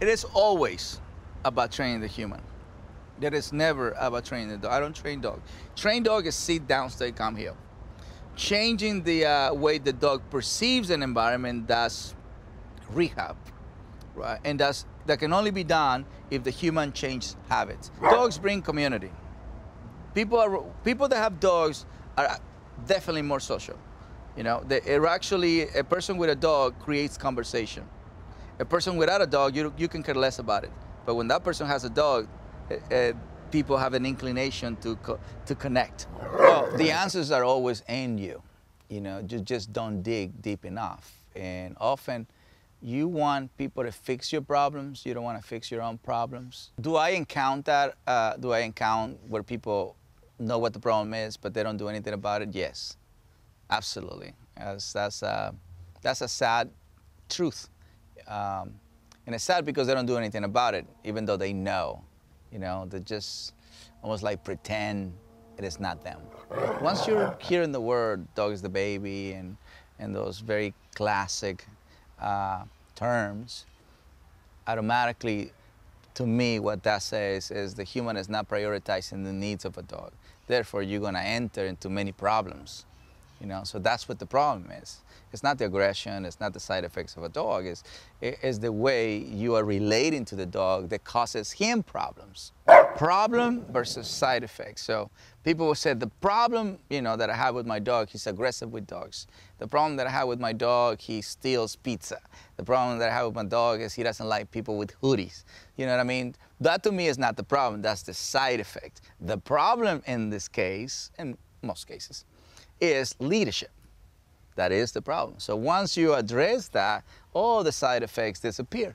It is always about training the human. That is never about training the dog. I don't train dog. Train dog is sit down, stay calm, heel. Changing the way the dog perceives an environment, that's rehab, right? And that can only be done if the human changes habits. Dogs bring community. People that have dogs are definitely more social. You know, a person with a dog creates conversation. A person without a dog, you can care less about it. But when that person has a dog, people have an inclination to connect. Well, the answers are always in you. You know, you just don't dig deep enough. And often, you want people to fix your problems. You don't want to fix your own problems. Do I encounter that? Do I encounter where people know what the problem is, but they don't do anything about it? Yes, absolutely. That's a sad truth. And it's sad because they don't do anything about it, even though they know. You know, they just almost like pretend it is not them. Once you're hearing the word dog is the baby and those very classic terms, automatically, to me, what that says is the human is not prioritizing the needs of a dog. Therefore, you're going to enter into many problems. You know, so that's what the problem is. It's not the aggression, it's not the side effects of a dog, it's the way you are relating to the dog that causes him problems. Problem versus side effects. So people will say, the problem, you know, that I have with my dog, he's aggressive with dogs. The problem that I have with my dog, he steals pizza. The problem that I have with my dog is he doesn't like people with hoodies. You know what I mean? That to me is not the problem, that's the side effect. The problem in this case, in most cases, is leadership. That is the problem. So once you address that, all the side effects disappear.